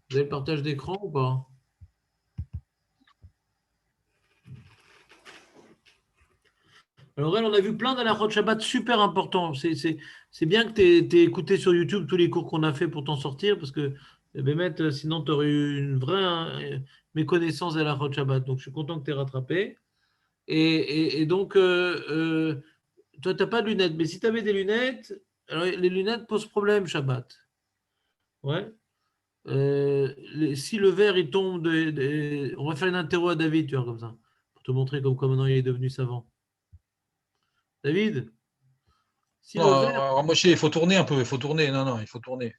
Vous avez le partage d'écran ou pas? Alors, on a vu plein d'halachot Shabbat super importants. C'est bien que tu aies écouté sur YouTube tous les cours qu'on a fait pour t'en sortir, parce que sinon, tu aurais eu une vraie méconnaissance d'halachot Shabbat. Donc, je suis content que tu aies rattrapé. Et donc, toi, tu n'as pas de lunettes. Mais si tu avais des lunettes, alors les lunettes posent problème Shabbat. Ouais. Si le verre il tombe, on va faire une interro à David, tu vois, comme ça, pour te montrer comme maintenant il est devenu savant. David, si le verre. Non, Moshe, il faut tourner un peu, il faut tourner. Non, il faut tourner.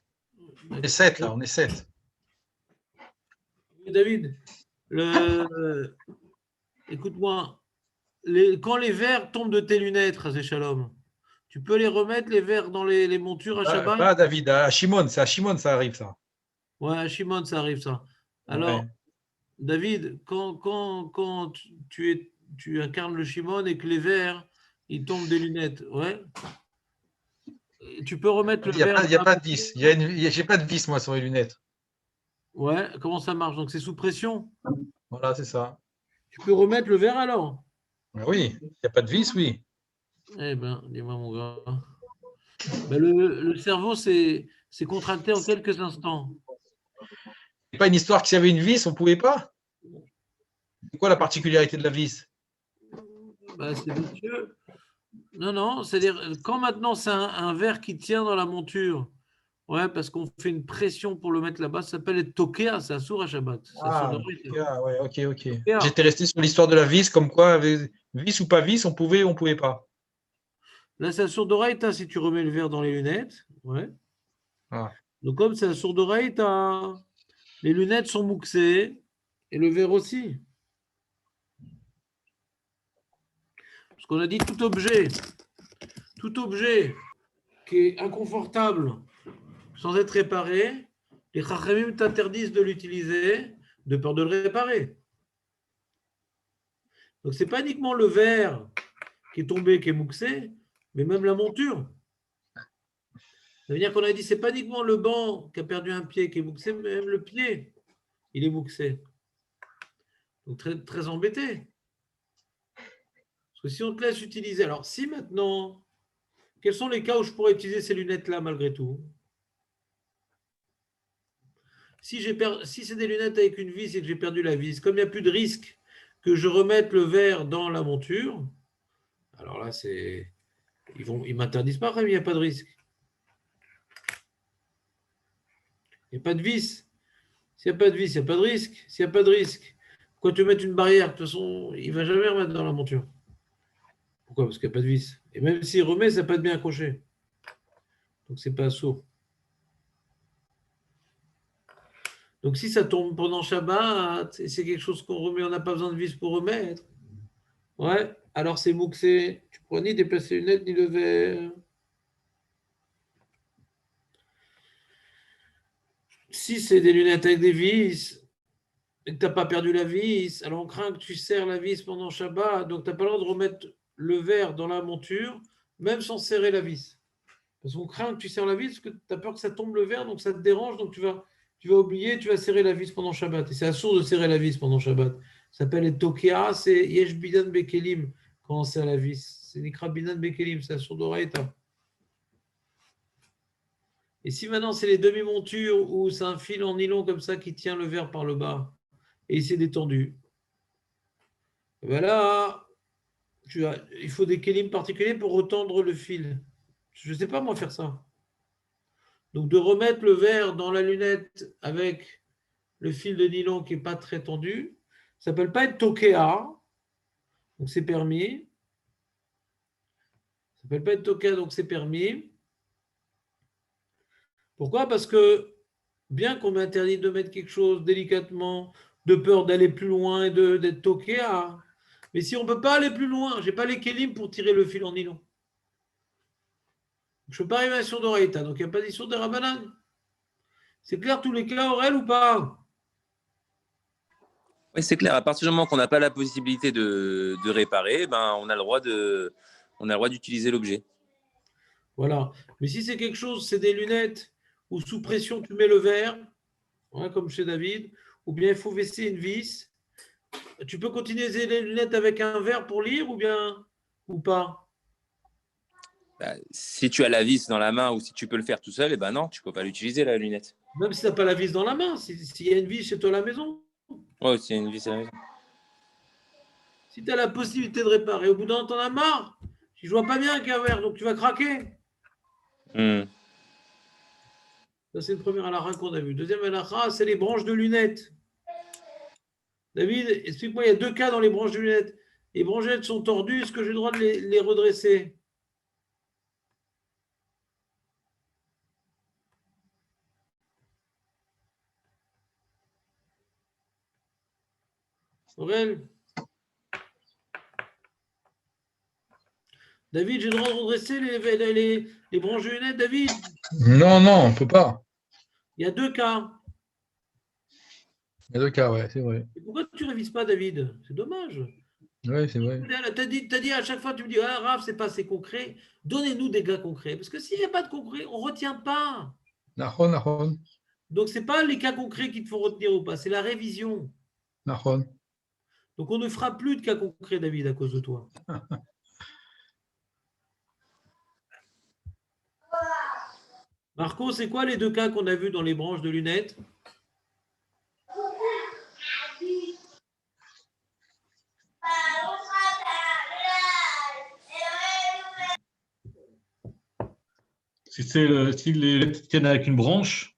On est 7 là, on est 7. David, écoute-moi, quand les verres tombent de tes lunettes, Razé Shalom, tu peux les remettre, les verres, dans les montures à Shabbat? Pas David, à Shimon, c'est à Shimon ça arrive ça. Ouais, à Shimon, ça arrive ça. Alors, Ouais. David, quand tu incarnes le Shimon et que les verres, ils tombent des lunettes, ouais, tu peux remettre Il le n'y a, verre. il y a pas de vis. J'ai pas de vis, moi, sur les lunettes. Ouais, comment ça marche? Donc, c'est sous pression. Voilà, c'est ça. Tu peux remettre le verre alors? Oui, il n'y a pas de vis, oui. Eh ben, dis-moi, mon gars. Ben, le cerveau s'est contracté en quelques instants. C'est pas une histoire que s'il y avait une vis, on ne pouvait pas. C'est quoi la particularité de la vis? Ben, c'est vicieux. Non, non, c'est-à-dire, quand maintenant c'est un verre qui tient dans la monture, ouais, parce qu'on fait une pression pour le mettre là-bas, ça s'appelle être tokea, c'est un sourd à Shabbat. C'est un sourd Ah, d'oreille. ouais, ok. Tokea. J'étais resté sur l'histoire de la vis, comme quoi, avec vis ou pas vis, on pouvait ou on pouvait pas. Là, c'est un sourd d'oreille, si tu remets le verre dans les lunettes. Ouais. Ah. Donc, comme c'est un sourd d'oreille, les lunettes sont mouxées et le verre aussi. Parce qu'on a dit tout objet qui est inconfortable sans être réparé, les Chachamim t'interdisent de l'utiliser de peur de le réparer. Donc, ce n'est pas uniquement le verre qui est tombé, qui est mouxé, mais même la monture. Ça veut dire qu'on a dit, ce n'est pas uniquement le banc qui a perdu un pied qui est mouxé, mais même le pied, il est mouxé. Donc, très, très embêté. Parce que si on te laisse utiliser, alors si maintenant, quels sont les cas où je pourrais utiliser ces lunettes-là malgré tout? Si c'est des lunettes avec une vis et que j'ai perdu la vis, comme il n'y a plus de risque que je remette le verre dans la monture, alors là, ils m'interdisent pas, il n'y a pas de risque. Il n'y a pas de vis. S'il n'y a pas de vis, il n'y a pas de risque. S'il n'y a pas de risque, pourquoi tu mets une barrière? De toute façon, il ne va jamais remettre dans la monture. Pourquoi? Parce qu'il n'y a pas de vis. Et même s'il remet, ça n'a pas de bien accroché. Donc, c'est pas sourd. Donc, si ça tombe pendant Shabbat, c'est quelque chose qu'on remet, on n'a pas besoin de vis pour remettre. Ouais, alors c'est mouxé. Tu pourras ni déplacer une lunettes, ni le verre. Si c'est des lunettes avec des vis, et que tu n'as pas perdu la vis, alors on craint que tu serres la vis pendant Shabbat, donc tu n'as pas le droit de remettre le verre dans la monture, même sans serrer la vis. Parce qu'on craint que tu serres la vis, parce que tu as peur que ça tombe le verre, donc ça te dérange, donc tu vas oublier, tu vas serrer la vis pendant Shabbat. Et c'est assourd de serrer la vis pendant Shabbat. Ça s'appelle les Tokea, c'est Yesh Bidan Bekelim, quand on serre la vis. C'est Nikra Bidan Bekelim, c'est assourd d'oreille. Et si maintenant c'est les demi-montures ou c'est un fil en nylon comme ça qui tient le verre par le bas et il s'est détendu, ben là, il faut des kélims particuliers pour retendre le fil. Je ne sais pas moi faire ça. Donc de remettre le verre dans la lunette avec le fil de nylon qui n'est pas très tendu, ça ne s'appelle pas être tokea, donc c'est permis. Ça ne s'appelle pas être tokea, donc c'est permis. Pourquoi? Parce que bien qu'on m'interdit de mettre quelque chose délicatement, de peur d'aller plus loin et d'être tokea, mais si on ne peut pas aller plus loin, je n'ai pas les kélim pour tirer le fil en nylon. Je ne peux pas arriver à sur d'oreille, donc il n'y a pas d'issue de Rabbanan. C'est clair tous les cas, Aurel, ou pas? Oui, c'est clair. À partir du moment qu'on n'a pas la possibilité de réparer, ben, on a le droit d'utiliser l'objet. Voilà. Mais si c'est quelque chose, c'est des lunettes ou sous pression, tu mets le verre, ouais, comme chez David, ou bien il faut vesser une vis. Tu peux continuer les lunettes avec un verre pour lire ou pas? Bah, si tu as la vis dans la main ou si tu peux le faire tout seul, eh ben non, tu peux pas l'utiliser la lunette. Même si tu n'as pas la vis dans la main, s'il y a une vis chez toi à la maison. Ouais, c'est une vis à la maison. Si tu as la possibilité de réparer, au bout d'un moment, tu en as marre. Je vois pas bien avec un verre, donc tu vas craquer. Hmm. Ça, c'est une première halakha qu'on a vue. Deuxième halakha, c'est les branches de lunettes. David, explique-moi, il y a 2 cas dans les branches de lunettes. Les branches de lunettes sont tordues, est-ce que j'ai le droit de les redresser? Aurel? David, j'ai le droit de redresser les branches de lunettes, David? Non, non, on ne peut pas. Il y a 2 cas. Il y a 2 cas, ouais, c'est vrai. Et pourquoi tu ne révises pas, David? C'est dommage. Oui, c'est vrai. Tu as dit à chaque fois, tu me dis, ah, Raph, c'est pas assez concret. Donnez-nous des cas concrets. Parce que s'il n'y a pas de concret, on ne retient pas. Nahon, Nahon, Donc, ce n'est pas les cas concrets qui te font retenir ou pas, c'est la révision. Nahon. Donc, on ne fera plus de cas concrets, David, à cause de toi. Marco, c'est quoi les 2 cas qu'on a vus dans les branches de lunettes? Si les lettres tiennent avec une branche,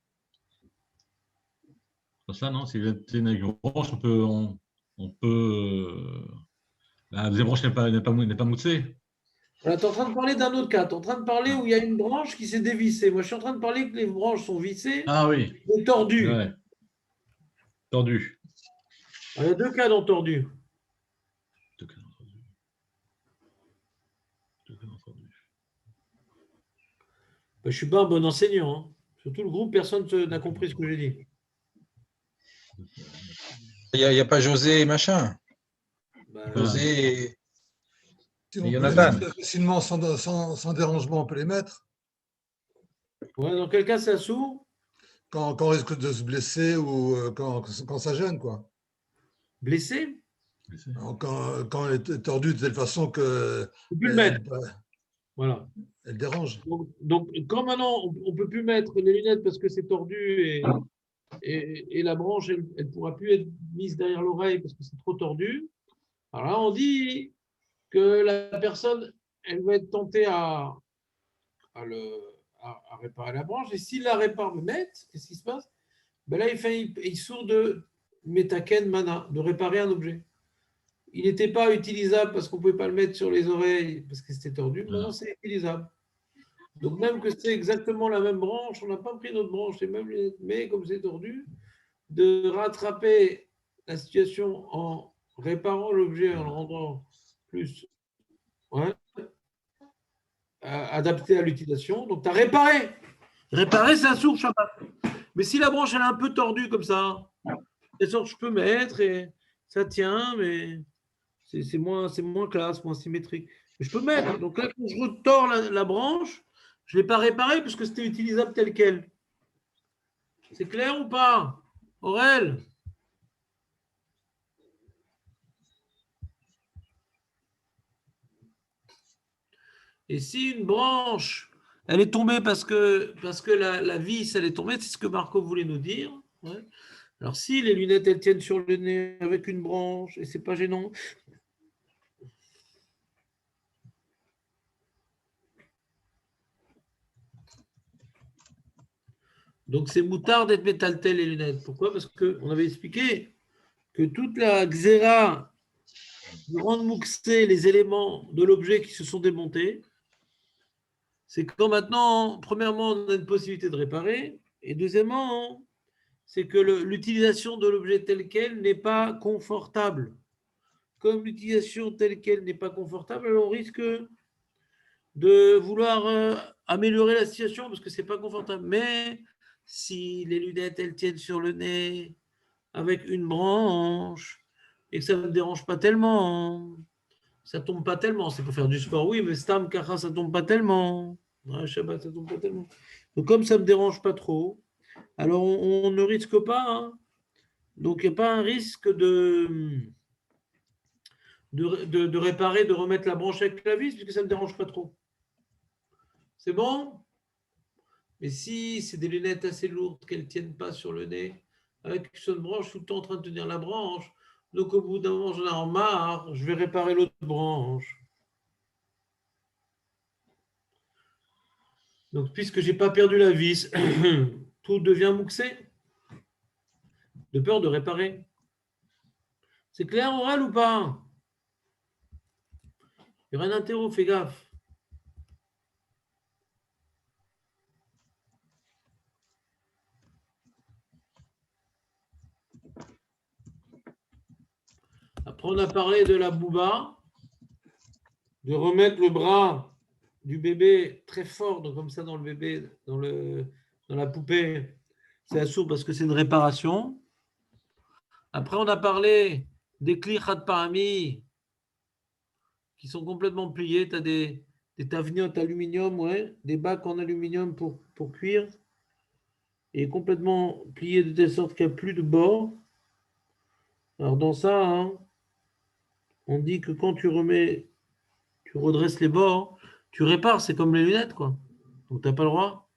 c'est ça, non? Si les lettres tiennent avec une branche, on peut la deuxième branche n'est pas moussée. Voilà, tu es en train de parler d'un autre cas. Tu es en train de parler où il y a une branche qui s'est dévissée. Moi, je suis en train de parler que les branches sont vissées Ah oui, et tordues. ouais. Tordu. Alors, il y a 2 cas dans tordu. Deux cas tordu. Deux cas tordu. Ben, je ne suis pas un bon enseignant. Hein. Surtout le groupe, personne n'a compris ce que j'ai dit. Il n'y a pas José et machin. Ben, José et Si on Et peut Jonathan. les mettre facilement, sans dérangement, on peut les mettre. ouais, dans quel cas ça s'ouvre? Quand on risque de se blesser ou quand ça gêne, quoi. Blessé? Alors, quand elle est tordue de telle façon que Tu peux plus le mettre. elle, Voilà. dérange. Donc, quand maintenant, on ne peut plus mettre les lunettes parce que c'est tordu et la branche, elle ne pourra plus être mise derrière l'oreille parce que c'est trop tordu. Alors là, on dit que la personne, elle va être tentée à réparer la branche. Et s'il la répare net, qu'est-ce qui se passe? Ben là, il sort de Metaken Mana, de réparer un objet. Il n'était pas utilisable parce qu'on ne pouvait pas le mettre sur les oreilles parce que c'était tordu. Maintenant, c'est utilisable. Donc, même que c'est exactement la même branche, on n'a pas pris notre branche, mais comme c'est tordu, de rattraper la situation en réparant l'objet, en le rendant plus adapté à l'utilisation. Donc, tu as réparé. Réparer, c'est un sourd Shabbat. Mais si la branche, elle est un peu tordue comme ça, je peux mettre et ça tient, mais c'est moins classe, moins symétrique. Mais je peux mettre. Donc là, quand je retors la branche, je ne l'ai pas réparée parce que c'était utilisable tel quel. C'est clair ou pas, Aurel? Et si une branche, elle est tombée parce que la vis, elle est tombée, c'est ce que Marco voulait nous dire. Ouais. Alors si les lunettes, elles tiennent sur le nez avec une branche, et c'est pas gênant, donc c'est moutard d'être métaltel les lunettes. Pourquoi? Parce qu'on avait expliqué que toute la xéra de rendre mouxé les éléments de l'objet qui se sont démontés, c'est quand maintenant, premièrement, on a une possibilité de réparer, et deuxièmement, c'est que l'utilisation de l'objet tel quel n'est pas confortable. Comme l'utilisation telle quelle n'est pas confortable, alors on risque de vouloir améliorer la situation parce que ce n'est pas confortable. Mais si les lunettes, elles tiennent sur le nez avec une branche et que ça ne dérange pas tellement, ça ne tombe pas tellement. C'est pour faire du sport, oui, mais Stam, Kacha, ça ne tombe pas tellement. Ouais, Shabbat, ça ne tombe pas tellement. Donc, comme ça ne me dérange pas trop, alors on ne risque pas, hein. Donc, il n'y a pas un risque de réparer, de remettre la branche avec la vis, puisque ça ne me dérange pas trop. C'est bon? Mais si c'est des lunettes assez lourdes qu'elles ne tiennent pas sur le nez, avec une seule branche, tout le temps en train de tenir la branche, donc au bout d'un moment, j'en ai marre, je vais réparer l'autre branche. Donc, puisque je n'ai pas perdu la vis, tout devient mouxé, de peur de réparer. C'est clair, oral ou pas? Il y aura un interro, fais gaffe. Après, on a parlé de la bouba, de remettre le bras du bébé très fort, donc comme ça dans le bébé, dans la poupée. C'est assourd parce que c'est une réparation. Après, on a parlé des clis khat parami qui sont complètement pliés. Tu as des tavignottes aluminium, ouais, des bacs en aluminium pour cuire, et complètement pliés de telle sorte qu'il n'y a plus de bord. Alors, dans ça, hein, on dit que quand tu redresses les bords, tu répares, c'est comme les lunettes, quoi. Donc, tu n'as pas le droit.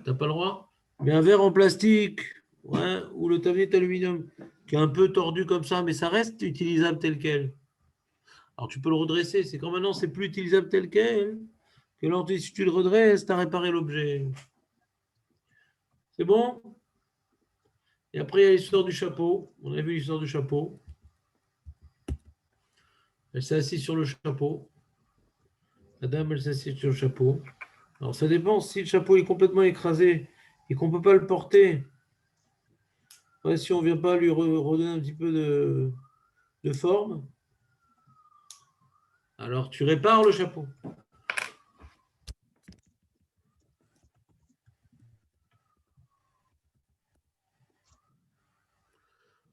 T'as pas le droit. Mais un verre en plastique, ouais, ou le tablier aluminium, qui est un peu tordu comme ça, mais ça reste utilisable tel quel. Alors tu peux le redresser. C'est quand maintenant c'est plus utilisable tel quel que là, si tu le redresses, tu as réparé l'objet. C'est bon? Et après, il y a l'histoire du chapeau. On a vu l'histoire du chapeau. Elle s'est assise sur le chapeau. La dame, elle s'est assise sur le chapeau. Alors ça dépend si le chapeau est complètement écrasé et qu'on ne peut pas le porter. Ouais, si on ne vient pas lui redonner un petit peu de forme, alors tu répares le chapeau.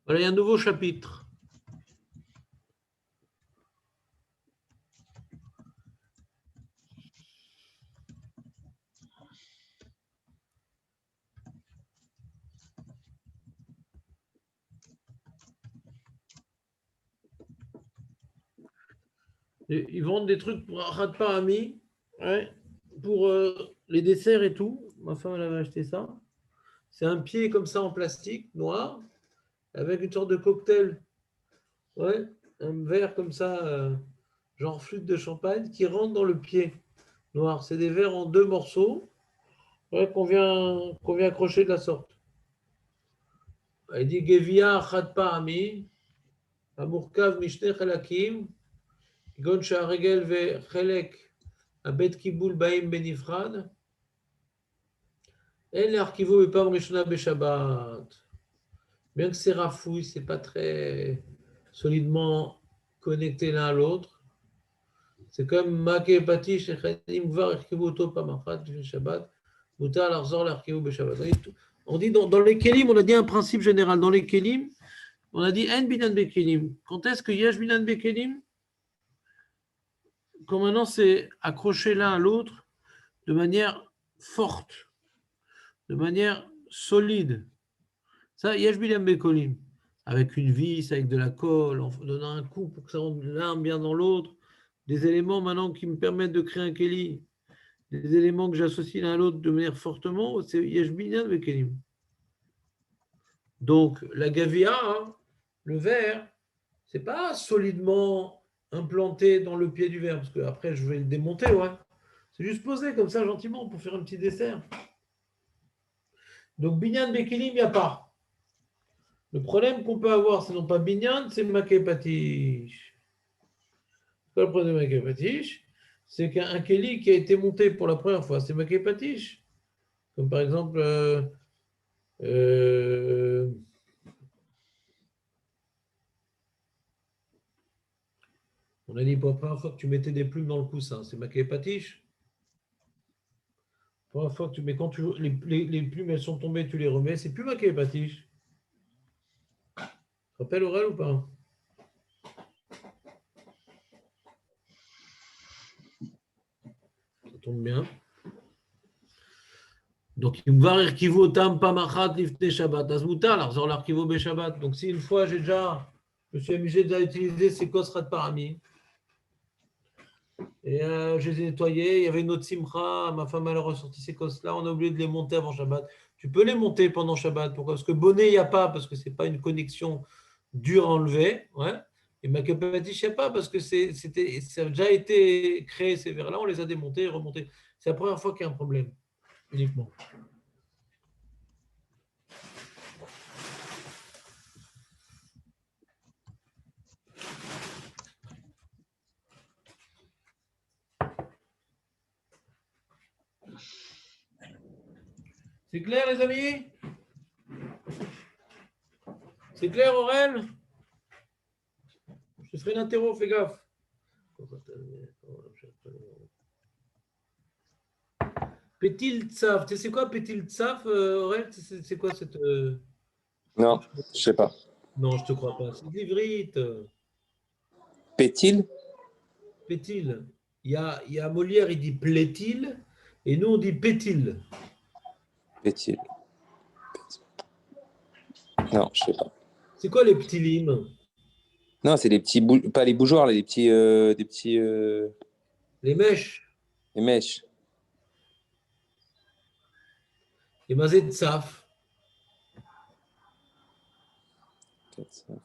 Voilà, il y a un nouveau chapitre. Et ils vendent des trucs pour Arad Parami, ouais, pour les desserts et tout. Ma femme, elle avait acheté ça. C'est un pied comme ça en plastique, noir, avec une sorte de cocktail. Ouais, un verre comme ça, genre flûte de champagne, qui rentre dans le pied noir. C'est des verres en 2 morceaux, ouais, qu'on vient accrocher de la sorte. Il dit Gevia Arad Parami, Amurkav Mishne Chalakim, כגון שהרגל וחלק הבית קיבול באים בנפרד, אין להרכיבו בפעם ראשונה בשבת. Bien que c'est rafouille, c'est pas très solidement connecté l'un à l'autre. C'est comme Maké Patish, אם כבר הרכיבו אותו פעם אחת לפני שבת, מותר לחזור להרכיבו בשבת. On dit dans les kelim, on a dit un principe général. Dans les kelim, on a dit En binan bekelim. Quand est-ce que yesh binan bekelim? Quand maintenant c'est accroché l'un à l'autre de manière forte, de manière solide. Ça, yesh binan bekelim. Avec une vis, avec de la colle, en donnant un coup pour que ça rentre l'un bien dans l'autre. Des éléments maintenant qui me permettent de créer un keli. Des éléments que j'associe l'un à l'autre de manière fortement, c'est yesh binan bekelim. Donc, la gavia, hein, le verre, c'est pas solidement implanté dans le pied du verre, parce que après je vais le démonter, ouais. C'est juste posé comme ça gentiment pour faire un petit dessert. Donc binyan bekelim, il n'y a pas. Le problème qu'on peut avoir, c'est non pas binyan, c'est maké patish. Le problème de maké patish, c'est qu'un keli qui a été monté pour la première fois, c'est maké patish. Comme par exemple, on a dit pour la première fois que tu mettais des plumes dans le coussin, c'est maké patish. La première fois que mais quand les plumes elles sont tombées, tu les remets, c'est plus maqué patiche. Tu te rappelles Aurel ou pas? tombe bien. Donc, il me va Erkivo Tam Pamachat Lifne Shabbat. Azmuta, alors Zor l'Arkivo Be Shabbat. Donc, si une fois je me suis amusé à utiliser ces Kosrat Parami, et je les ai nettoyés, il y avait une autre Simcha, ma femme elle a ressorti ces Kos-là, on a oublié de les monter avant Shabbat. Tu peux les monter pendant Shabbat. Pourquoi? Parce que bonnet, il n'y a pas, parce que ce n'est pas une connexion dure à enlever. Ouais. Et Makapatish, il n'y a pas, parce que ça a déjà été créé, ces verres-là, on les a démontés et remontés. C'est la première fois qu'il y a un problème, uniquement. C'est clair, les amis? C'est clair, Aurel? Je te ferai une interro, fais gaffe. Pétil Tsaf. Tu sais c'est quoi Pétil Tsaf, Aurel? C'est quoi cette. Non, je sais pas. Non, je te crois pas. C'est de l'ivrite. Pétil? Pétil. Il y a Molière, il dit plaît-il, et nous, on dit pétil. Pétil. Non, je sais pas. C'est quoi les petits limes? Non, c'est les petits pas les bougeoirs, là, les petits Les mèches. les mèches. Les mazés de Tsaf.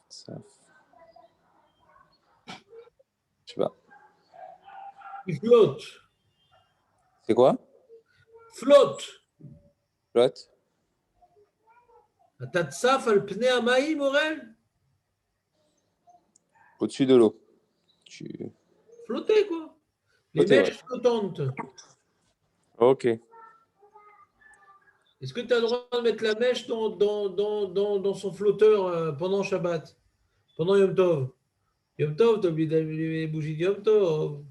Ça. Je sais pas. Ils flottent. C'est quoi? Flotte. Flotte? T'as Tsaf, al pnei amaïm, Aurel? Au-dessus de l'eau. Flotter, quoi. Les Flotter, mèches flottantes. Ok. Est-ce que tu as le droit de mettre la mèche dans son flotteur pendant Shabbat, pendant Yom Tov? Yom Tov, tu as oublié d'allumer les bougies de Yom Tov.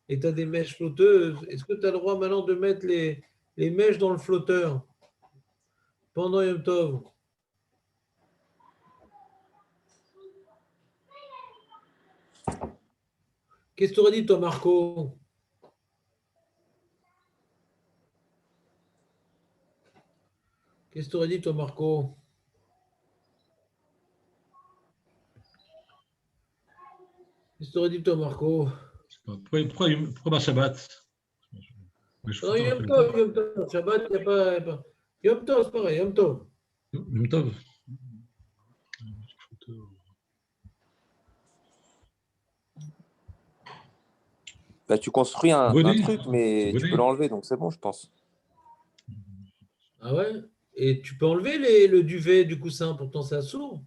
Et tu as des mèches flotteuses. Est-ce que tu as le droit maintenant de mettre les mèches dans le flotteur pendant Yom Tov? Qu'est-ce que tu aurais dit, toi, Marco? Qu'est-ce que tu aurais dit, toi, Marco? Qu'est-ce que tu aurais dit, toi, Marco? Pourquoi ma Shabbat? Non, Yom Tov, Shabbat, il n'y a pas. Yom Tov, c'est pareil, Yom Tov. Yom Tov. Bah, tu construis un truc, mais tu peux Bonnet. l'enlever, donc c'est bon, je pense. Ah ouais? Et tu peux enlever le duvet du coussin, pourtant c'est assourd.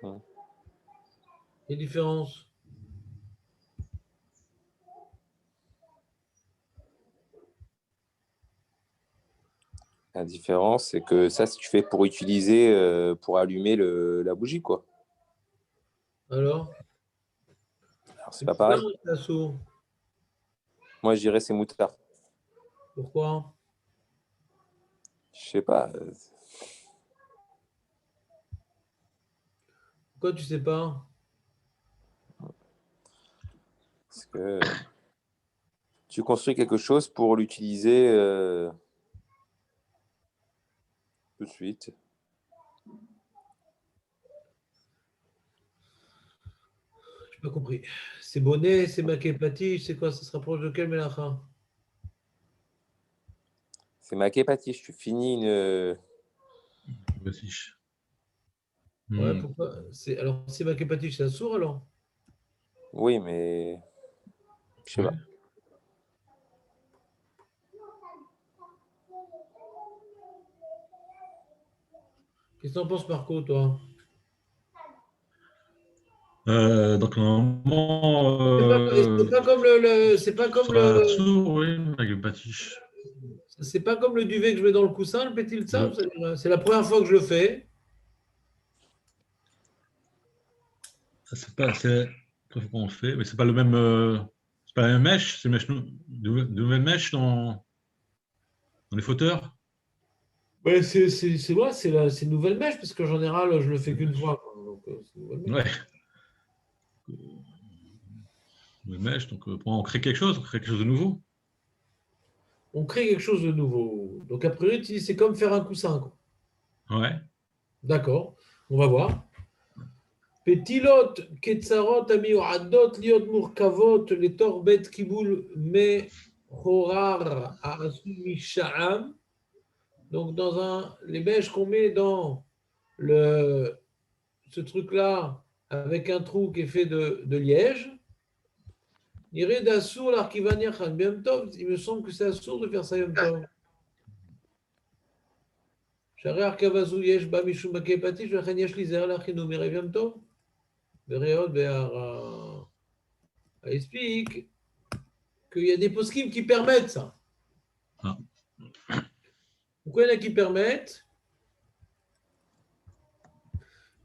Ouais. Quelle différence? La différence, c'est que ça, si tu fais pour utiliser, pour allumer la bougie, quoi. Alors C'est pas pareil. C'est assourd. Moi, je dirais c'est moutard. Pourquoi? Je sais pas. Pourquoi tu sais pas? Parce que tu construis quelque chose pour l'utiliser tout de suite. J'ai pas compris. C'est bonnet, c'est maquet c'est quoi? Ça se rapproche de quel mélacha? C'est maquet patiche. Tu finis une. Vas-y. Ouais, pourquoi? Alors, c'est maquet c'est assourd alors? Oui, mais je sais Ouais. pas. Qu'est-ce que t'en penses, Marco, toi? Donc normalement, C'est pas comme c'est pas comme sur la le. sourd, oui, avec Batiche. C'est pas comme le duvet que je mets dans le coussin, le petit Tsav. C'est la première fois que je le fais. C'est pas, c'est comment on fait, mais c'est pas le même, c'est pas la même mèche, c'est une mèche, de nouvelle mèche dans les flotteurs. Ouais, c'est une nouvelle mèche, parce qu'en général, je le fais qu'une fois, quoi. Donc, c'est une nouvelle mèche. Ouais. nouvelle mèche. Donc, on crée quelque chose de nouveau. On crée quelque chose de nouveau. Donc, a priori, tu dis, c'est comme faire un coussin, quoi. Ouais. D'accord, on va voir. Petilot, ketzarot, amiuadot, liot murkavot, les torbet kiboul me chorar aasu misha'am. Donc, les mèches qu'on met dans ce truc-là, avec un trou qui est fait de liège, il me semble que c'est assourd de faire ça Yom Tov. שהרי כבזו יש בה משום מכה פטיש, ולכן יש להיזהר להכינו מערב יום טוב. וראיות בהערה. Il explique qu'il y a des poskim qui permettent ça. Ah. Pourquoi il y en a qui permettent?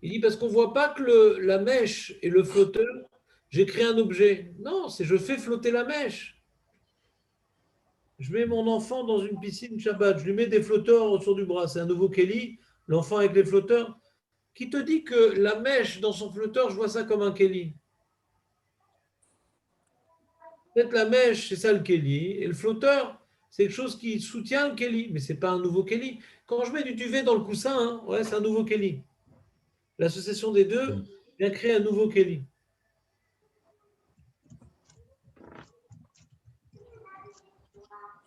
Il dit parce qu'on ne voit pas que la mèche et le flotteur, j'ai créé un objet. Non, c'est je fais flotter la mèche. Je mets mon enfant dans une piscine Shabbat, je lui mets des flotteurs autour du bras. C'est un nouveau Kelly, l'enfant avec les flotteurs. Qui te dit que la mèche dans son flotteur, je vois ça comme un Kelly? Peut-être la mèche, c'est ça le Kelly, et le flotteur, c'est quelque chose qui soutient le Kelly, mais ce n'est pas un nouveau Kelly. Quand je mets du duvet dans le coussin, hein, ouais, c'est un nouveau Kelly. L'association des deux vient créer un nouveau Kelly.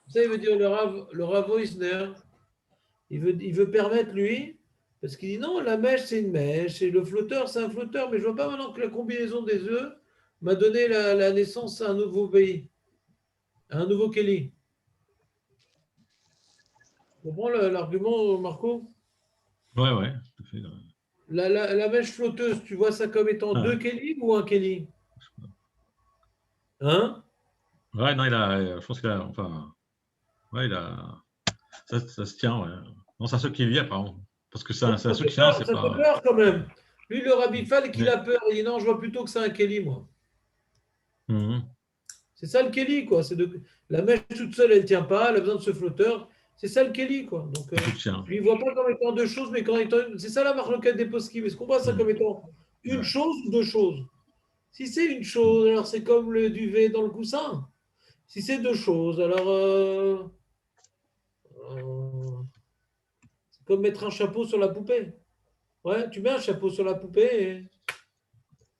Ça, il veut dire le Rav Oisner, il veut permettre, lui, parce qu'il dit non, la mèche, c'est une mèche, et le flotteur, c'est un flotteur, mais je ne vois pas maintenant que la combinaison des œufs m'a donné la naissance à un nouveau pays, à un nouveau Kelly. Tu comprends l'argument, Marco? Ouais, ouais, tout à fait. La mèche flotteuse, tu vois ça comme étant deux Kelly ou un Kelly? Hein? Ouais, non, je pense qu'il a, enfin, ouais, ça se tient, ouais. Non, c'est un seul qui vient, pardon. Parce que c'est un seul qui tient, c'est Ça pas. fait peur quand même. Lui, le Rabbi Fall, qu'il a peur. Il dit non, je vois plutôt que c'est un Kelly, moi. C'est ça le Kelly, quoi. La mèche toute seule, elle ne tient pas, elle a besoin de ce flotteur. C'est ça le Kelly, quoi. Donc, lui, il ne voit pas comme étant deux choses, mais comme étant c'est ça la marloquette des poskim. Est-ce qu'on voit ça comme étant une chose ou deux choses? Si c'est une chose, alors c'est comme le duvet dans le coussin. Si c'est deux choses, alors c'est comme mettre un chapeau sur la poupée. Ouais, tu mets un chapeau sur la poupée et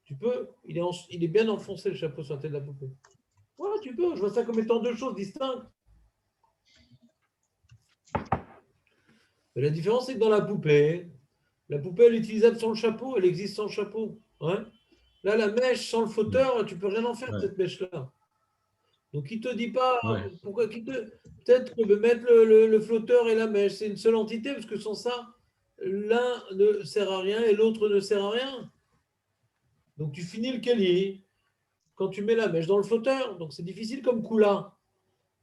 tu peux. Il est bien enfoncé le chapeau sur la tête de la poupée. Ouais, tu peux. Je vois ça comme étant deux choses distinctes. Mais la différence, c'est que dans la poupée, elle est utilisable sans le chapeau, elle existe sans le chapeau. Ouais. Là, la mèche sans le flotteur, tu ne peux rien en faire de cette mèche-là. Donc, il ne te dit pas pourquoi. Peut-être que mettre le flotteur et la mèche, c'est une seule entité, parce que sans ça, l'un ne sert à rien et l'autre ne sert à rien. Donc, tu finis le Kelly quand tu mets la mèche dans le flotteur. Donc, c'est difficile comme Kula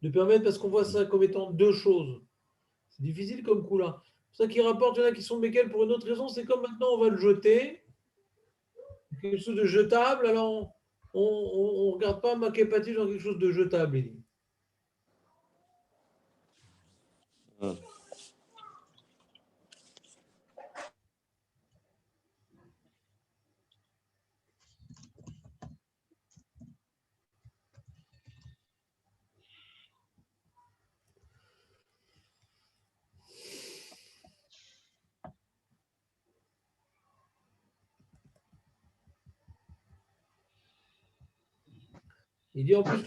de permettre, parce qu'on voit ça comme étant deux choses. C'est difficile comme Kula. C'est pour ça qu'il rapporte, il y en a qui sont Mekel pour une autre raison, c'est comme maintenant on va le jeter, quelque chose de jetable, alors on ne regarde pas Makepati dans quelque chose de jetable. Il dit. Il dit en plus,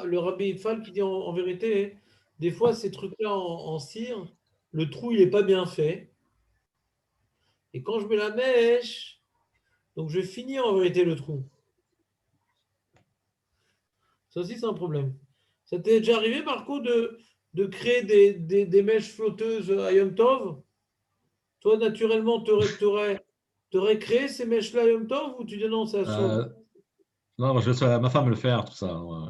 le Rabbi Fall qui dit en vérité, des fois ces trucs-là en cire, le trou il n'est pas bien fait. Et quand je mets la mèche, donc je vais finir en vérité le trou. Ça aussi c'est un problème. Ça t'est déjà arrivé Marco de créer des mèches flotteuses à Yom Tov? Toi naturellement, tu aurais créé ces mèches-là à Yom Tov ou tu dis non, c'est à soi? Non, moi, je laisse ma femme le faire, tout ça. Ouais.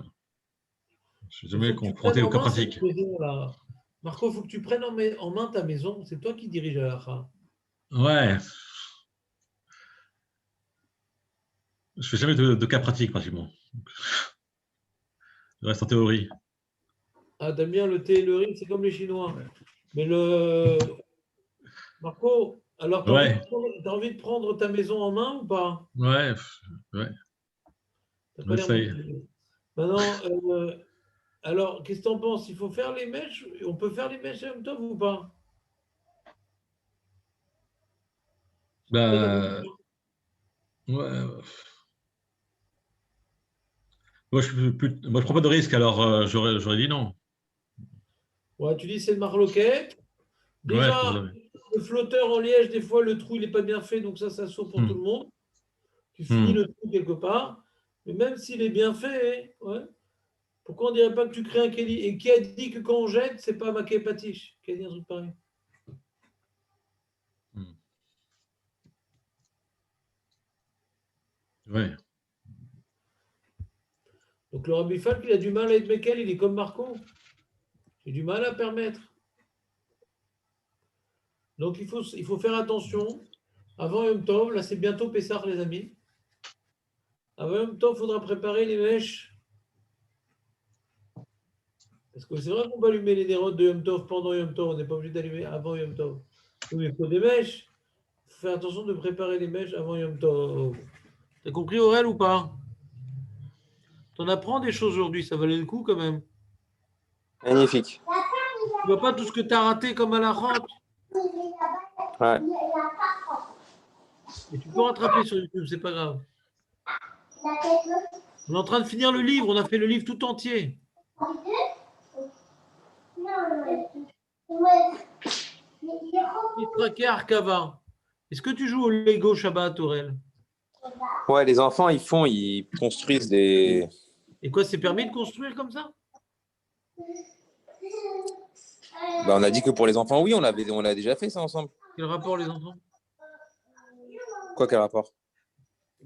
Je suis jamais confronté au cas pratique. Marco, il faut que tu prennes en main ta maison. C'est toi qui dirige la halakha. Ouais. Je fais jamais de cas pratique, pratiquement. Je reste en théorie. Ah, t'aimes bien le thé et le riz, c'est comme les Chinois. Ouais. Mais Marco, alors t'as envie de prendre ta maison en main ou pas? Ouais, ouais. T'as On pas l'air essaye. motivé. Maintenant, alors, qu'est-ce que tu en penses? Il faut faire les mèches? On peut faire les mèches en même temps ou pas? Bah, ouais. Moi, moi, je prends pas de risque, alors j'aurais dit non. Ouais, tu dis c'est le marloquette. Ouais, je prends pas Déjà, de risque. le flotteur en liège, des fois, le trou, il n'est pas bien fait, donc ça saute pour tout le monde. Tu finis le trou quelque part. Mais même s'il est bien fait, ouais, pourquoi on ne dirait pas que tu crées un Kelly? Et qui a dit que quand on jette, c'est pas maquet patiche? Qui a dit un truc pareil? Ouais. Donc le Rabbi Falk, il a du mal à être Mekel, il est comme Marco. J'ai du mal à permettre. Donc il faut faire attention. Avant Yom Tov, là c'est bientôt Pessah les amis. Avant Yom Tov, il faudra préparer les mèches. Parce que c'est vrai qu'on peut allumer les nérodes de Yom Tov pendant Yom Tov, on n'est pas obligé d'allumer avant Yom Tov. Oui, mais il faut des mèches. Il faut faire attention de préparer les mèches avant Yom Tov. T'as compris Aurel ou pas? T'en apprends des choses aujourd'hui, ça valait le coup quand même. Magnifique. Tu vois pas tout ce que tu as raté comme à la rente. Ouais. Et tu peux rattraper sur YouTube, c'est pas grave. On est en train de finir le livre, on a fait le livre tout entier. Mitraqué Arcava. Est-ce que tu joues au Lego Shabbat, Aurel? Ouais, les enfants, ils construisent des. Et quoi, c'est permis de construire comme ça? Bah, on a dit que pour les enfants, oui, on l'a déjà fait ça ensemble. Quel rapport, les enfants? Quoi, quel rapport?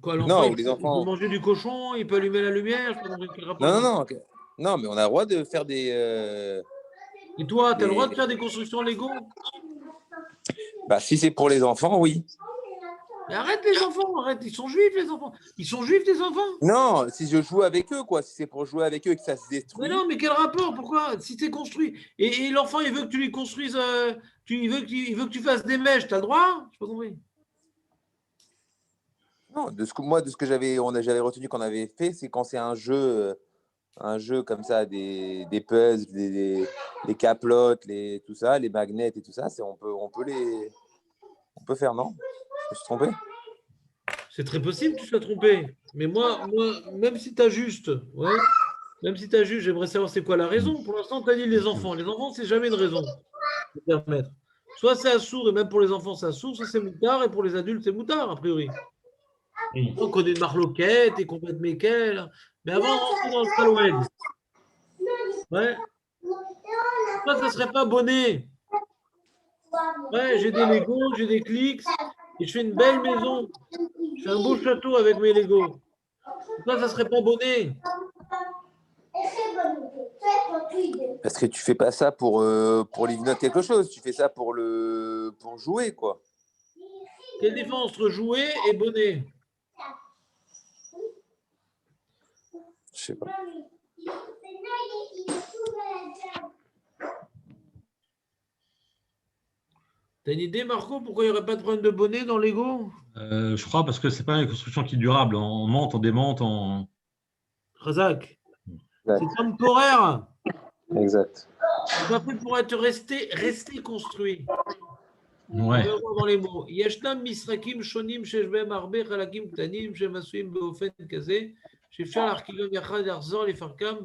Quoi, l'enfant, Non, il les peut enfants. manger du cochon, il peut allumer la lumière? Je sais pas compris quel rapport, Non, les non, enfants. non. Non, mais on a le droit de faire des. Et toi, tu as le droit des... de faire des constructions Lego? Bah, si c'est pour les enfants, oui. Mais arrête les enfants, arrête, ils sont juifs les enfants. Ils sont juifs les enfants? Non, si je joue avec eux, quoi. Si c'est pour jouer avec eux et que ça se Mais détruit. non, mais quel rapport? Pourquoi? Si c'est construit. Et l'enfant, il veut que tu lui construises. Il veut que tu fasses des mèches, tu as le droit? Je n'ai pas compris. Non, de ce que j'avais retenu qu'on avait fait, c'est quand c'est un jeu comme ça, des puzzles, des caplottes, tout ça, les magnets et tout ça, on peut faire, non? Je me suis trompé? C'est très possible que tu sois trompé. Mais moi même si tu as juste, ouais, même si tu as juste, j'aimerais savoir c'est quoi la raison. Pour l'instant, tu as dit les enfants. Les enfants, c'est jamais une raison de permettre. Soit c'est assourd, et même pour les enfants, c'est assourd, soit c'est moutard, et pour les adultes, c'est moutard, a priori. On connaît une marloquette et qu'on va être Mekel. Mais avant de rentrer dans le Saloued, ouais, ça serait pas bonnet. Ouais, j'ai des Legos, j'ai des clics, et je fais une belle maison. Je fais un beau château avec mes Legos. Ça serait pas bonnet. Parce que tu fais pas ça pour livrer quelque chose, tu fais ça pour jouer, quoi. Quelle différence entre jouer et bonnet? Je sais pas. T'as une idée, Marco, pourquoi il n'y aurait pas de problème de bonnet dans Lego? Je crois parce que c'est pas une construction qui est durable. On monte, on démonte, on. Razak, Exact. c'est temporaire. Exact. C'est pas fait pour être resté construit. Ouais. On va voir dans les mots. Yashnam misrakim shonim shesh behem harbe chalakim ktanim shem asuim beofen kazeh sheefshar להרכיבם יחד לחזור לפרקם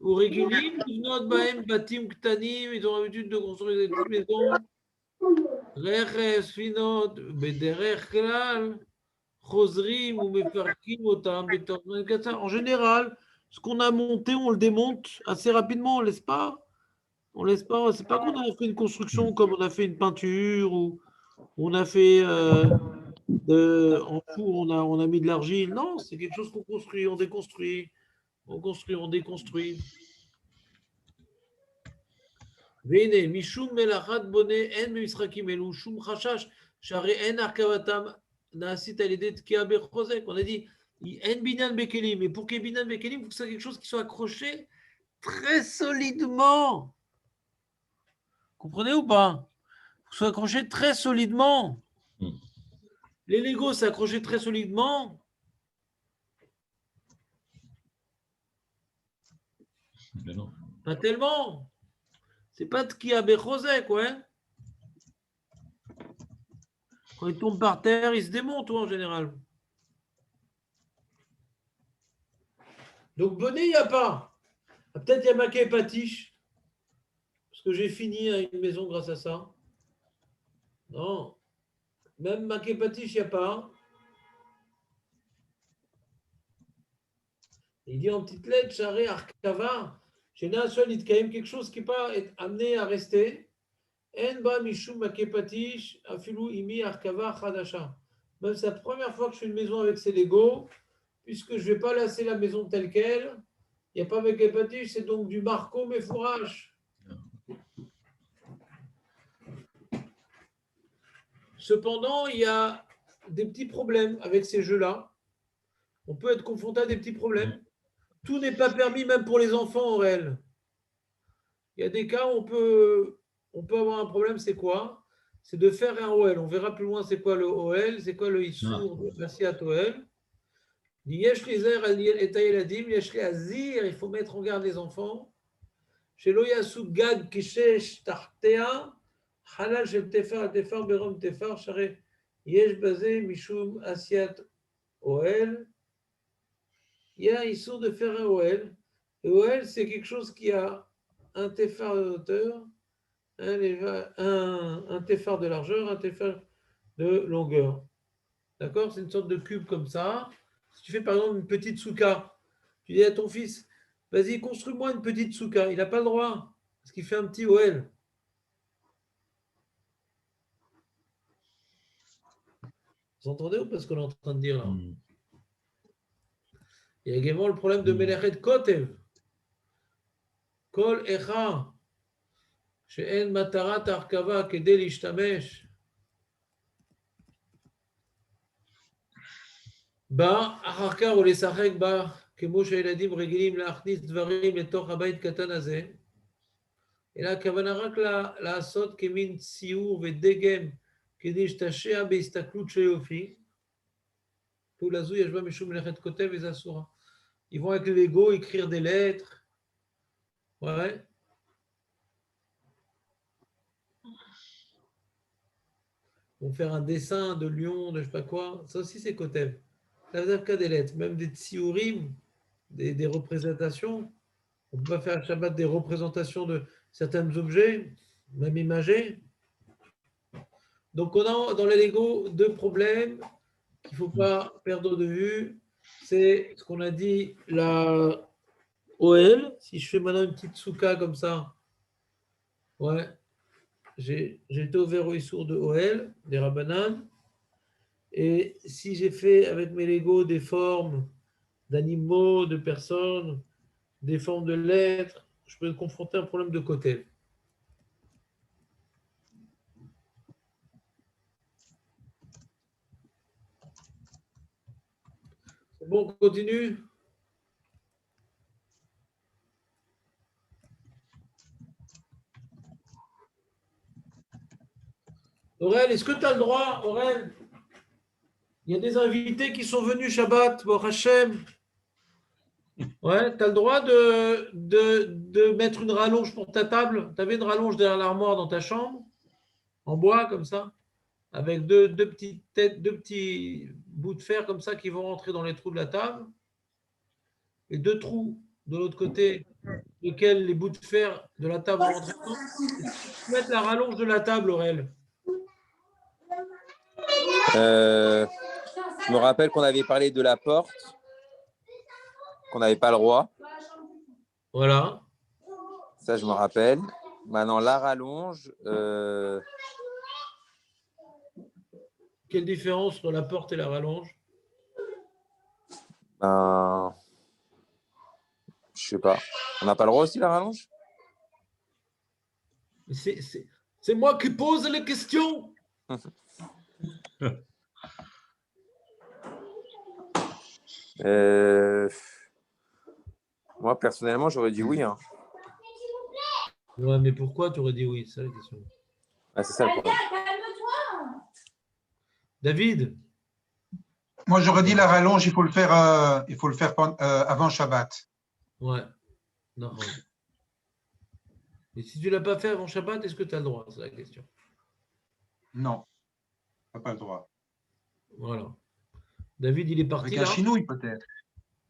ורגילים לבנות בהם בתים קטנים. Ils ont l'habitude de construire des petites maisons. רכס, ספינות, בדרך כלל חוזרים ומפרקים אותם בתוך זמן קצר. En général, ce qu'on a monté, on le démonte assez rapidement, on ne laisse pas. On laisse pas. C'est pas qu'on a fait une construction comme on a fait une peinture ou on a fait en four, on a mis de l'argile. Non, c'est quelque chose qu'on construit, on déconstruit, on construit, on déconstruit. והנה, משום מלאכת בונה אין במשחקים אלו שום חשש, שהרי אין הרכבתם נעשית על ידי תקיעה בחוזק. On a dit, אין בניין בכלים, et pour qu'il y ait בניין בכלים, il faut que c'est quelque chose qui soit accroché très solidement. Comprenez ou pas? Il faut que ce soit accroché très solidement. Les Legos, c'est accroché très solidement. Mais non. Pas tellement. C'est pas Tkia Bechosek, quoi. Hein. Quand il tombe par terre, il se démonte, toi, en général. Donc, bonnet, il n'y a pas. Ah, peut-être il y a Maquet Patiche. Parce que j'ai fini à une maison grâce à ça. Non. Même Maquet Patiche, il n'y a pas. Il dit en petite lettre, Charé Arkava, chez Naasol, il y a quand même quelque chose qui n'est pas amené à rester. En ba mishum Maquet Patiche, afilu imi Arkava Khadasha. Même c'est la première fois que je fais une maison avec ces Legos, puisque je ne vais pas lasser la maison telle qu'elle. Il n'y a pas Maquet Patiche, c'est donc du Marco Mefourage. Cependant, il y a des petits problèmes avec ces jeux-là. On peut être confronté à des petits problèmes. Tout n'est pas permis, même pour les enfants en réel. Il y a des cas où on peut avoir un problème, c'est quoi? C'est de faire un OL. On verra plus loin c'est quoi le OL, c'est quoi le Issour de Massiat OL. Il faut mettre en garde les enfants. Chez Loyasu Gad Kishesh Tartea, Halal Shel Tefar Tefar Berom Tefar, Share Yesh Bazé Mishum Asiat OL. Il y a Issour de faire un OL. Le OL, c'est quelque chose qui a un tefar de hauteur, un tefar de largeur, un tefar de longueur. D'accord? C'est une sorte de cube comme ça. Si tu fais par exemple une petite souka, tu dis à ton fils, vas-y, construis-moi une petite souka. Il n'a pas le droit, parce qu'il fait un petit OL. Vous entendez ou pas ce qu'on est en train de dire là? Il y a également le problème de Melechet Kotev. Kol Echa. שאין מטרת ההרכבה כדי להשתמש בה, אחר כך או לשחק בה, כמו שהילדים רגילים להכניס דברים לתוך הבית קטן הזה, אלא הכוונה רק לעשות כמין ציור ודגם כדי להשתשע בהסתכלות של יופי. פעולה זו יש בה משום מלאכת כותב וזה אסורה. Ils vont avec le Lego écrire des lettres. Ouais. Vont faire un dessin de lion, de je sais pas quoi. Ça aussi, c'est Kotev. Ça veut dire qu'il y a des lettres, même des tsiourim, des représentations. On peut pas faire à Shabbat des représentations de certains objets, même imagés. Donc, on a dans les Lego deux problèmes qu'il ne faut pas perdre de vue. C'est ce qu'on a dit, la OL. Si je fais maintenant une petite souka comme ça, ouais. J'ai été ouvert au Issour de OL, des Rabbanan. Et si j'ai fait avec mes Legos des formes d'animaux, de personnes, des formes de lettres, je peux confronter un problème de côté. C'est bon, on continue. Aurel, est-ce que tu as le droit, Aurel? Il y a des invités qui sont venus Shabbat, Baruch Hashem. Ouais, tu as le droit de mettre une rallonge pour ta table. Tu avais une rallonge derrière l'armoire dans ta chambre, en bois, comme ça, avec deux petites têtes, deux petits bouts de fer comme ça qui vont rentrer dans les trous de la table. Et deux trous de l'autre côté, lesquels les bouts de fer de la table vont rentrer dedans. Tu peux mettre la rallonge de la table, Aurel. Je me rappelle qu'on avait parlé de la porte, qu'on n'avait pas le droit. Voilà. Ça, je me rappelle. Maintenant, la rallonge. Quelle différence entre la porte et la rallonge? Je sais pas. On n'a pas le droit aussi, la rallonge? C'est moi qui pose les questions. Moi, personnellement, j'aurais dit oui. Hein. Ouais, mais pourquoi tu aurais dit oui? C'est ça la question. Ah, c'est ça le problème. David? Moi, j'aurais dit la rallonge, il faut le faire avant Shabbat. Ouais. Non. Mais si tu ne l'as pas fait avant Shabbat, est-ce que tu as le droit? C'est la question. Non, t'as pas le droit. Voilà. David, il est parti Avec un là. chinouille, peut-être.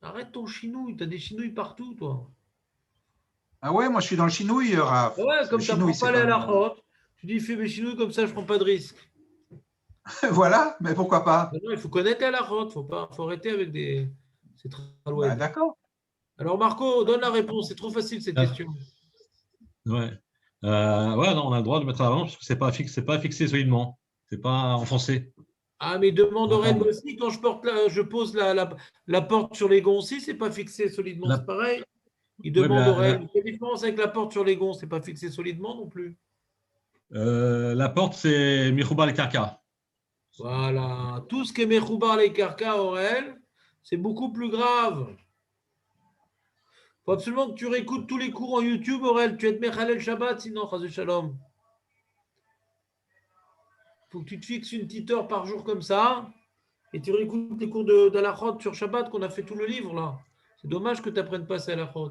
Arrête ton chinouille. Tu as des chinouilles partout, toi. Ah ouais, moi, je suis dans le chinouille, Raph. Ouais, Le comme tu chinouille, n'apprends pas c'est les comme... halachot, tu dis fais mes chinouilles comme ça, je ne prends pas de risque. Voilà, mais pourquoi pas? Non, il faut connaître les halachot. Faut arrêter avec des. C'est très loin. Bah, d'accord. Alors, Marco, donne la réponse. C'est trop facile cette question. Ouais. Ouais, non, on a le droit de mettre à l'avant parce que c'est pas fixé solidement. C'est pas enfoncé. Ah, mais demande Ouais. Aurel aussi, quand je pose la porte sur les gonds aussi, c'est pas fixé solidement, La- c'est pareil. Il Ouais, demande mais Aurel, quelle différence avec la porte sur les gonds, c'est pas fixé solidement non plus. la porte, c'est Mirouba le Karka. Voilà. Tout ce qui est Mechoubar les Karka, Aurel, c'est beaucoup plus grave. Faut absolument que tu réécoutes tous les cours en YouTube, Aurel. Tu es de Mechalel Shabbat, sinon, Chazé Shalom. Faut que tu te fixes une petite heure par jour comme ça. Et tu réécoutes les cours d'Alachot sur Shabbat qu'on a fait tout le livre là. C'est dommage que tu n'apprennes pas ça à Alachot.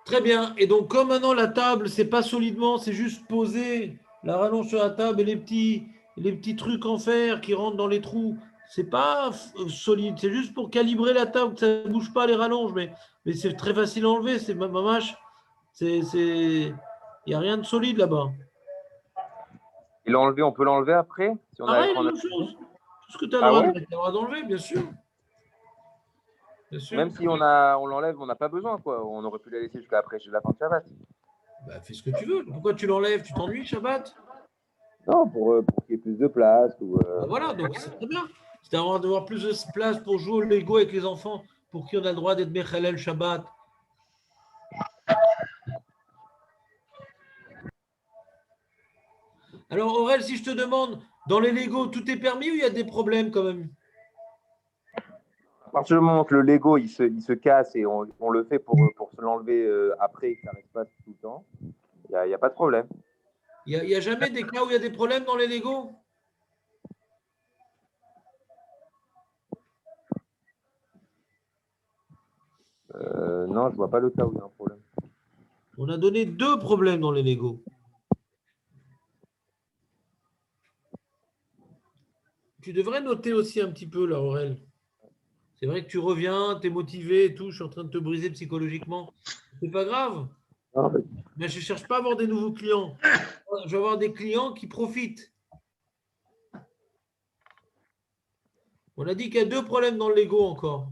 Très bien. Et donc, comme maintenant la table, c'est pas solidement, c'est juste poser la rallonge sur la table et les petits trucs en fer qui rentrent dans les trous, c'est pas solide. C'est juste pour calibrer la table, que ça ne bouge pas les rallonges. Mais c'est très facile à enlever. C'est mamache. Il n'y a rien de solide là-bas. Et l'enlever, on peut l'enlever après si on Pareil, a, la quand on a- même chose. Tout ce que tu as Ah ouais le droit d'enlever, bien sûr. Bien sûr. Même si on l'enlève, on n'a pas besoin, quoi. On aurait pu la laisser jusqu'à après la fin de Shabbat. Bah, fais ce que tu veux. Pourquoi tu l'enlèves? Tu t'ennuies, Shabbat? Non, pour qu'il y ait plus de place. Bah voilà, donc c'est très bien. C'est d'avoir plus de place pour jouer au Lego avec les enfants, pour qui on a le droit d'être Mechalel Shabbat. Alors, Aurel, si je te demande, dans les Lego, tout est permis ou il y a des problèmes quand même? À partir du moment que le Lego il se casse et on le fait pour se l'enlever après et que ça reste pas tout le temps, il n'y a pas de problème. Il n'y a jamais des cas où il y a des problèmes dans les Lego? Non, je vois pas le cas où il y a un problème. On a donné 2 problèmes dans les Lego. Tu devrais noter aussi un petit peu là, Aurel. C'est vrai que tu reviens, tu es motivé et tout, je suis en train de te briser psychologiquement. C'est pas grave. Non, Mais je ne cherche pas à avoir des nouveaux clients. Je vais avoir des clients qui profitent. On a dit qu'il y a 2 problèmes dans le Lego encore.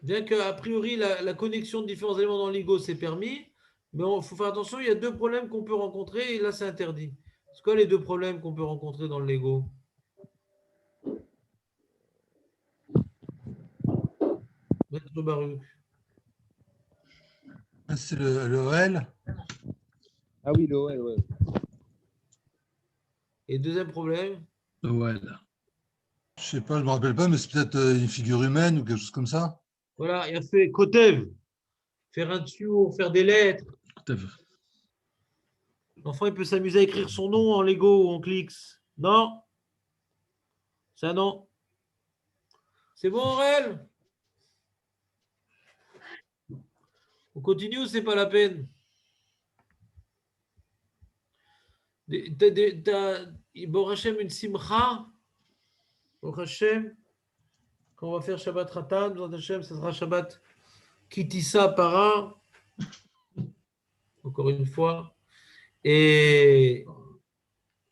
Bien qu'a priori, la connexion de différents éléments dans le Lego, c'est permis. Mais il faut faire attention, il y a 2 problèmes qu'on peut rencontrer et là, c'est interdit. C'est quoi les 2 problèmes qu'on peut rencontrer dans le Lego? Maître Baruch. C'est le L. Ah oui, le ouais. Et deuxième problème? Ouais. Je sais pas, je me rappelle pas, mais c'est peut-être une figure humaine ou quelque chose comme ça. Voilà, il a fait Kotev. Faire un tuyau, faire des lettres. L'enfant, il peut s'amuser à écrire son nom en Lego ou en Clix. Non. Ça, non. C'est bon, Aurel? On continue ou c'est pas la peine? Bon Hachem, une simcha. Bon Hachem. Quand on va faire Shabbat Ratan, Bon Hachem, ça sera Shabbat Kitissa Para. Encore une fois. Et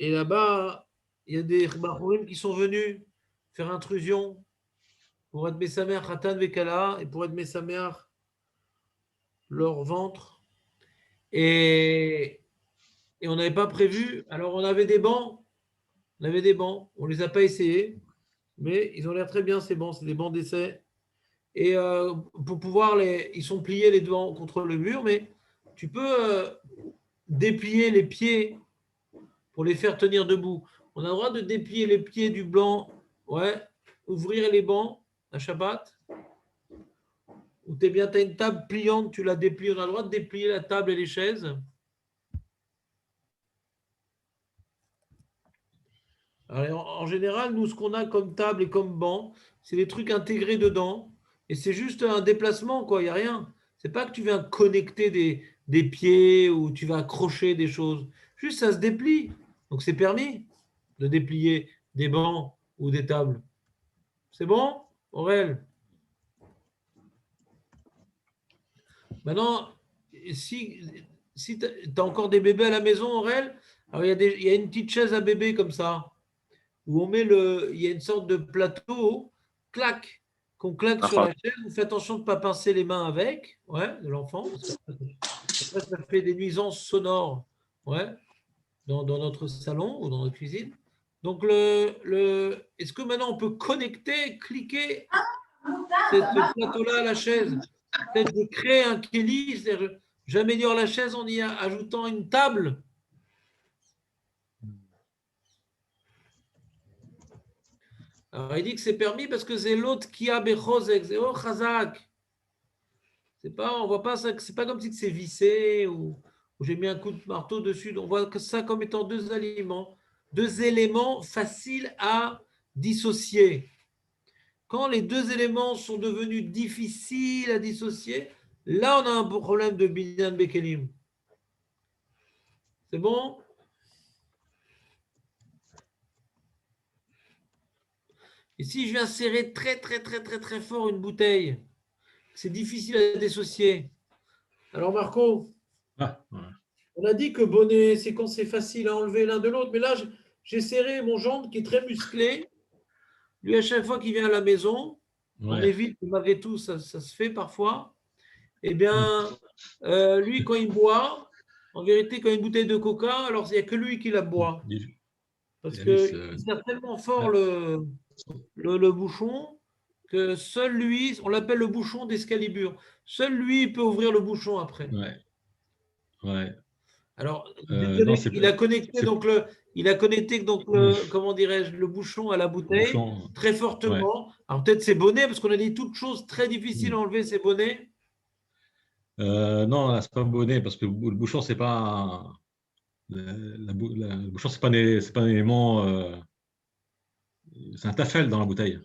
là-bas, il y a des Bachorim qui sont venus faire intrusion pour être Mesamer Khatan Vekala et pour être Mesamer leur ventre. Et on n'avait pas prévu. Alors, on avait des bancs. On avait des bancs. On ne les a pas essayés. Mais ils ont l'air très bien, ces bancs. C'est des bancs d'essai. Et pour pouvoir ils sont pliés les bancs contre le mur, mais tu peux déplier les pieds pour les faire tenir debout. On a le droit de déplier les pieds du blanc, ouais, ouvrir les bancs à Shabbat. Ou tu as une table pliante, tu la déplies. On a le droit de déplier la table et les chaises. Alors, en général, nous, ce qu'on a comme table et comme banc, c'est des trucs intégrés dedans. Et c'est juste un déplacement, quoi. Il n'y a rien. C'est pas que tu viens connecter des pieds ou tu vas accrocher des choses. Juste, ça se déplie. Donc, c'est permis de déplier des bancs ou des tables. C'est bon, Aurèle? Maintenant, si tu as encore des bébés à la maison, Aurèle, alors il y a une petite chaise à bébé comme ça, où on met il y a une sorte de plateau, clac, qu'on claque sur la chaise. Vous faites attention de ne pas pincer les mains avec, ouais, de l'enfant, parce qu'après, ça fait des nuisances sonores, ouais, dans notre salon ou dans notre cuisine. Donc, est-ce que maintenant on peut connecter, cliquer ce plateau-là à la chaise? Peut-être de créer un Kelly, c'est-à-dire j'améliore la chaise en y ajoutant une table. Alors, il dit que c'est permis parce que c'est l'autre qui a bechozek, c'est oh chazak. C'est pas, on voit pas ça, c'est pas comme si c'est vissé ou j'ai mis un coup de marteau dessus. On voit que ça comme étant deux éléments faciles à dissocier. Quand les deux éléments sont devenus difficiles à dissocier, là on a un problème de binyan bekelim. C'est bon? Et si je viens serrer très, très, très, très, très fort une bouteille, c'est difficile à dissocier. Alors, Marco, on a dit que bonnet, c'est quand c'est facile à enlever l'un de l'autre. Mais là, j'ai serré mon gendre qui est très musclé. Lui, à chaque fois qu'il vient à la maison, on évite, malgré tout, ça se fait parfois. Eh bien, lui, quand il boit, en vérité, quand il y a une bouteille de coca, alors il n'y a que lui qui la boit. Parce qu'il serre tellement fort le bouchon que seul lui, on l'appelle le bouchon d'Excalibur, seul lui peut ouvrir le bouchon après. Alors, il a connecté comment dirais-je, le bouchon à la bouteille très fortement. Alors peut-être c'est bonnet, parce qu'on a dit toutes choses très difficiles à enlever, c'est bonnet. Non, c'est pas bonnet, parce que le bouchon, c'est pas le bouchon, c'est pas un élément. C'est un tafel dans la bouteille.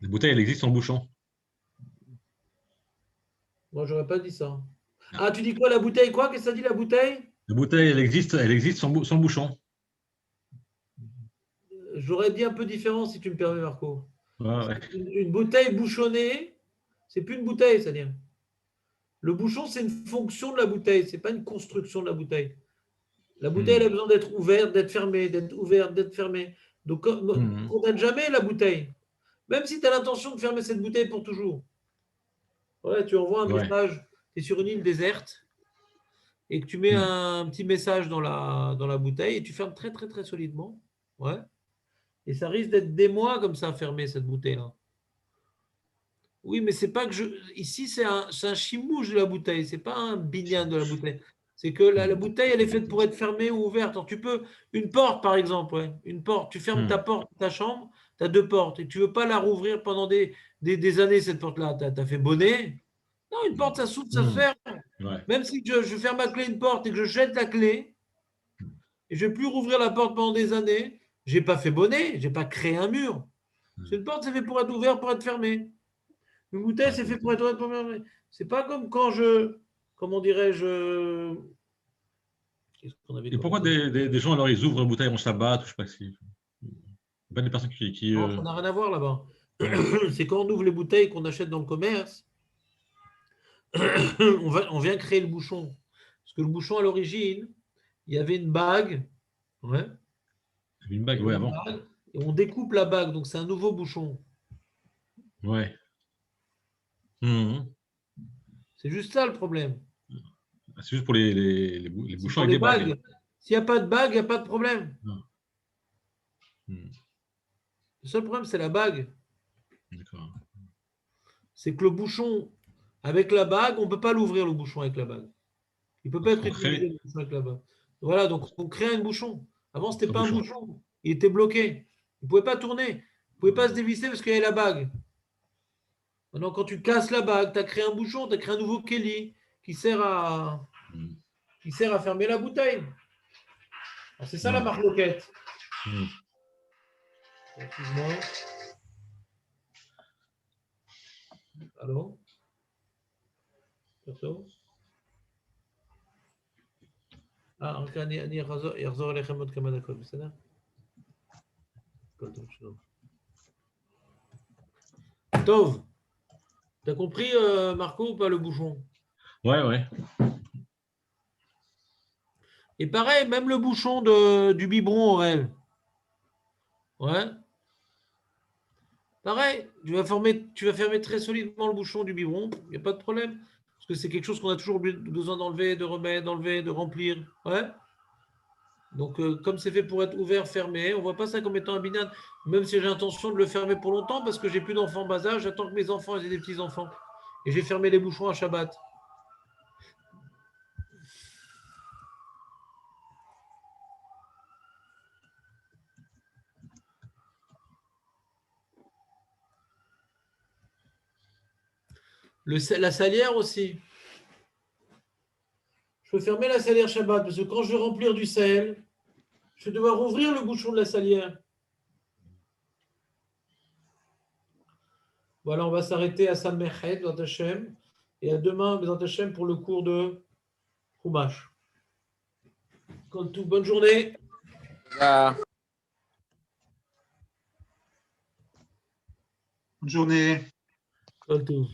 La bouteille, elle existe sans bouchon. Moi, j'aurais pas dit ça. Ah, tu dis quoi, la bouteille, quoi? Qu'est-ce que ça dit, la bouteille? La bouteille, elle existe sans bouchon. J'aurais dit un peu différent, si tu me permets, Marco. Ouais. Une bouteille bouchonnée, c'est plus une bouteille, c'est-à-dire. Le bouchon, c'est une fonction de la bouteille, c'est pas une construction de la bouteille. La bouteille, elle a besoin d'être ouverte, d'être fermée, d'être ouverte, d'être fermée. Donc, on ne condamne jamais la bouteille. Même si tu as l'intention de fermer cette bouteille pour toujours. Ouais, tu envoies un message, tu es sur une île déserte, et que tu mets un petit message dans la bouteille, et tu fermes très, très, très solidement. Ouais. Et ça risque d'être des mois comme ça, fermé, cette bouteille-là. Oui, mais c'est pas que ici, c'est un chimouche de la bouteille, c'est pas un binyan de la bouteille. C'est que la bouteille, elle est faite pour être fermée ou ouverte. Alors, tu peux, une porte, par exemple, une porte, tu fermes ta porte de ta chambre, tu as deux portes, et tu ne veux pas la rouvrir pendant des années, cette porte-là. Tu as fait bonnet. Non, une porte, ça s'ouvre, ça se ferme. Même si je ferme à clé une porte et que je jette la clé, et je ne vais plus rouvrir la porte pendant des années, je n'ai pas fait bonnet, je n'ai pas créé un mur. Une porte, c'est fait pour être ouverte, pour être fermée. Une bouteille, c'est fait pour être fermée. C'est pas comme quand comment dirais-je, et pourquoi des gens, alors, ils ouvrent une bouteille en Shabbat, je sais pas si. Pas des personnes qui Non, ça n'a rien à voir là-bas. C'est quand on ouvre les bouteilles qu'on achète dans le commerce, on vient créer le bouchon. Parce que le bouchon, à l'origine, il y avait une bague. Ouais. Il y avait une bague, oui, avant. Et on découpe la bague, donc c'est un nouveau bouchon. Ouais. C'est juste ça le problème. C'est juste pour les bouchons avec des des bagues. S'il n'y a pas de bague, il n'y a pas de problème. Le seul problème, c'est la bague. D'accord. C'est que le bouchon, avec la bague, on ne peut pas l'ouvrir, le bouchon avec la bague. Il ne peut pas être utilisé, le bouchon avec la bague. Voilà, donc on crée un bouchon. Avant, ce n'était pas un bouchon. Il était bloqué. Il ne pouvait pas tourner. Il ne pouvait pas se dévisser parce qu'il y avait la bague. Maintenant, quand tu casses la bague, tu as créé un bouchon, tu as créé un nouveau Kelly qui sert à fermer la bouteille. C'est ça la marloquette. Excuse-moi. Allô? Perso? רק אני אחזור אליכם עוד כמה דקות, בסדר? טוב. T'as compris, Marco, ou pas le bouchon? Ouais. Et pareil, même le bouchon du biberon, Aurel. Ouais. Pareil, tu vas fermer très solidement le bouchon du biberon, il n'y a pas de problème. Parce que c'est quelque chose qu'on a toujours besoin d'enlever, de remettre, d'enlever, de remplir. Ouais. Donc, comme c'est fait pour être ouvert, fermé, on ne voit pas ça comme étant un binyan, même si j'ai l'intention de le fermer pour longtemps, parce que j'ai plus d'enfants bas âge, j'attends que mes enfants aient des petits-enfants. Et j'ai fermé les bouchons à Shabbat. La salière aussi. Je peux fermer la salière Shabbat, parce que quand je vais remplir du sel, je vais devoir ouvrir le bouchon de la salière. Voilà, on va s'arrêter à Samechet, Bezrat Hashem, et à demain, Bezrat Hashem, pour le cours de Chumash. Bonne journée. Ah. Bonne journée. Kol Tov.